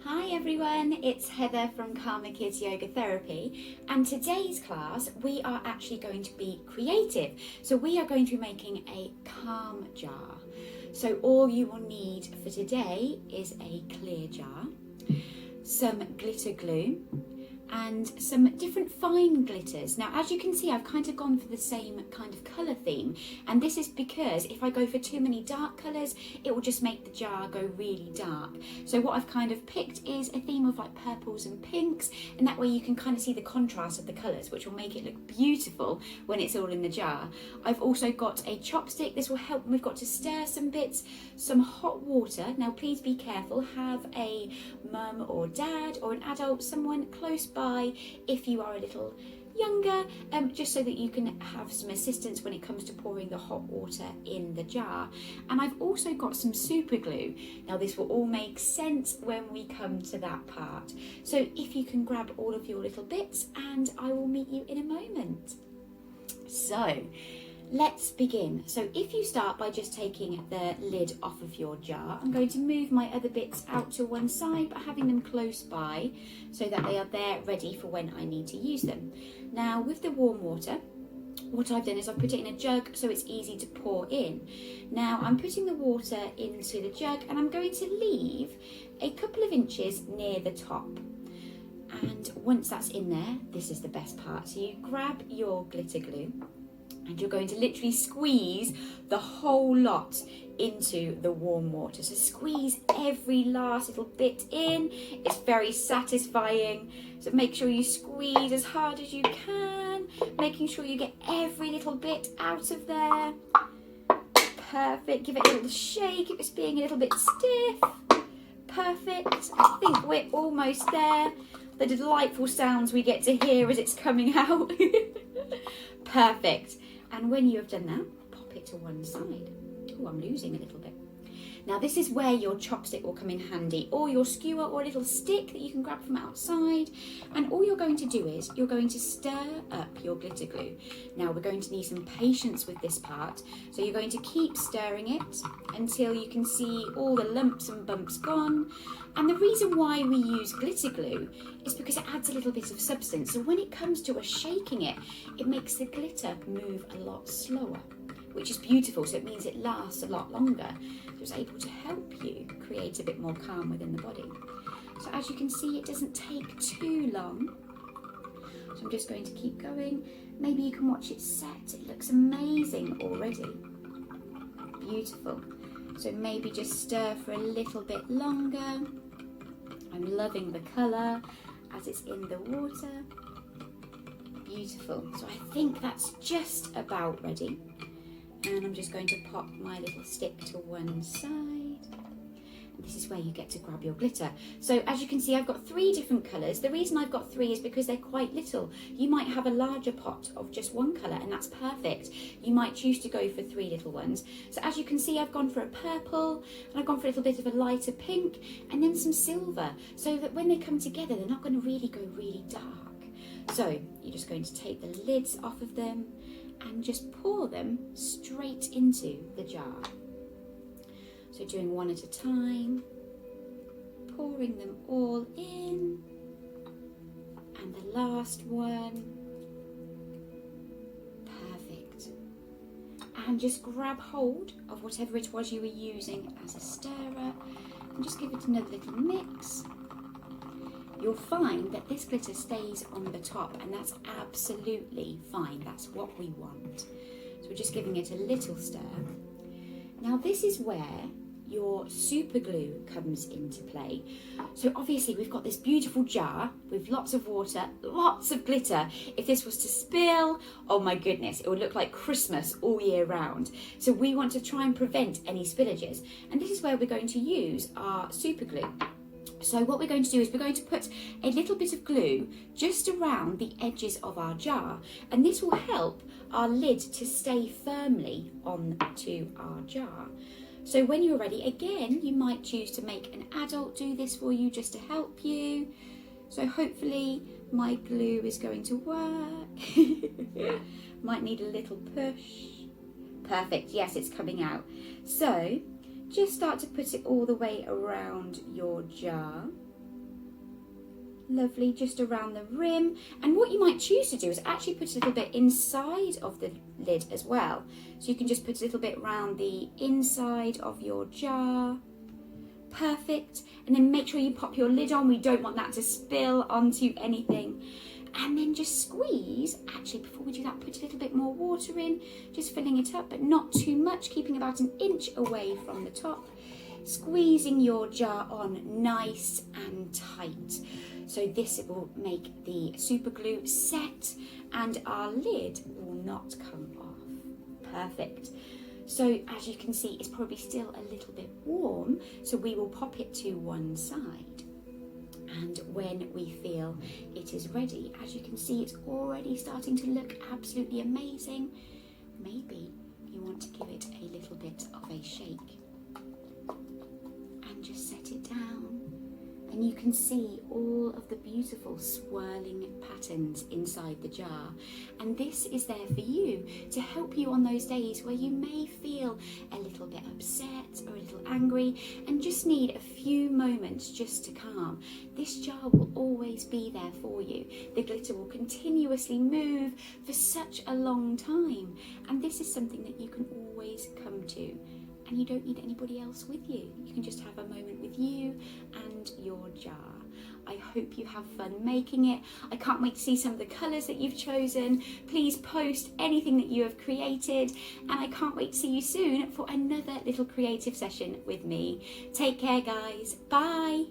Hi everyone, it's Heather from Karma Kids Yoga Therapy, and today's class we are actually going to be creative. So we are going to be making a calm jar. So all you will need for today is a clear jar, some glitter glue, and some different fine glitters. Now, as you can see, I've kind of gone for the same kind of colour theme, and this is because if I go for too many dark colours, it will just make the jar go really dark. So what I've kind of picked is a theme of like purples and pinks, and that way you can kind of see the contrast of the colours, which will make it look beautiful when it's all in the jar. I've also got a chopstick. This will help when we've got to stir some bits, some hot water. Now please be careful, have a mum or dad or an adult, someone close by if you are a little younger, just so that you can have some assistance when it comes to pouring the hot water in the jar. And I've also got some super glue. Now this will all make sense when we come to that part. So if you can grab all of your little bits, and I will meet you in a moment. So let's begin. So if you start by just taking the lid off of your jar, I'm going to move my other bits out to one side, but having them close by so that they are there ready for when I need to use them. Now with the warm water, what I've done is I've put it in a jug so it's easy to pour in. Now I'm putting the water into the jug, and I'm going to leave a couple of inches near the top. And once that's in there, this is the best part. So you grab your glitter glue, and you're going to literally squeeze the whole lot into the warm water. So squeeze every last little bit in. It's very satisfying. So make sure you squeeze as hard as you can, making sure you get every little bit out of there. Perfect. Give it a little shake if it's being a little bit stiff. Perfect. I think we're almost there. The delightful sounds we get to hear as it's coming out. Perfect. And when you have done that, pop it to one side. Oh, I'm losing a little bit. Now this is where your chopstick will come in handy, or your skewer, or a little stick that you can grab from outside. And all you're going to do is you're going to stir up your glitter glue. Now we're going to need some patience with this part. So you're going to keep stirring it until you can see all the lumps and bumps gone. And the reason why we use glitter glue is because it adds a little bit of substance. So when it comes to us shaking it, it makes the glitter move a lot slower, which is beautiful. So it means it lasts a lot longer. So it's able to help you create a bit more calm within the body. So as you can see, it doesn't take too long. So I'm just going to keep going. Maybe you can watch it set. It looks amazing already. Beautiful. So maybe just stir for a little bit longer. I'm loving the colour as it's in the water. Beautiful. So I think that's just about ready. And I'm just going to pop my little stick to one side. And this is where you get to grab your glitter. So as you can see, I've got 3 different colours. The reason I've got 3 is because they're quite little. You might have a larger pot of just one colour, and that's perfect. You might choose to go for 3 little ones. So as you can see, I've gone for a purple, and I've gone for a little bit of a lighter pink, and then some silver, so that when they come together, they're not going to really go really dark. So you're just going to take the lids off of them and just pour them straight into the jar. So doing one at a time, pouring them all in, and the last one. Perfect. And just grab hold of whatever it was you were using as a stirrer, and just give it another little mix. You'll find that this glitter stays on the top, and that's absolutely fine. That's what we want. So we're just giving it a little stir. Now this is where your super glue comes into play. So obviously we've got this beautiful jar with lots of water, lots of glitter. If this was to spill, oh my goodness, it would look like Christmas all year round. So we want to try and prevent any spillages. And this is where we're going to use our super glue. So what we're going to do is we're going to put a little bit of glue just around the edges of our jar, and this will help our lid to stay firmly onto our jar. So when you're ready, again, you might choose to make an adult do this for you just to help you. So hopefully my glue is going to work. Might need a little push. Perfect, yes, it's coming out. So just start to put it all the way around your jar. Lovely, just around the rim. And what you might choose to do is actually put a little bit inside of the lid as well. So you can just put a little bit around the inside of your jar. Perfect. And then make sure you pop your lid on. We don't want that to spill onto anything. And then just squeeze. Actually, before we do that, put a little bit more water in, just filling it up, but not too much, keeping about an inch away from the top. Squeezing your jar on nice and tight. So this will make the super glue set and our lid will not come off. Perfect. So as you can see, it's probably still a little bit warm, so we will pop it to one side. And when we feel it is ready, as you can see, it's already starting to look absolutely amazing. Maybe you want to give it a little bit of a shake and just set it down. And you can see all of the beautiful swirling patterns inside the jar. And this is there for you to help you on those days where you may feel a little bit upset or a little angry and just need a few moments just to calm. This jar will always be there for you. The glitter will continuously move for such a long time. And this is something that you can always come to. And you don't need anybody else with you. You can just have a moment with you and your jar. I hope you have fun making it. I can't wait to see some of the colours that you've chosen. Please post anything that you have created. And I can't wait to see you soon for another little creative session with me. Take care, guys. Bye.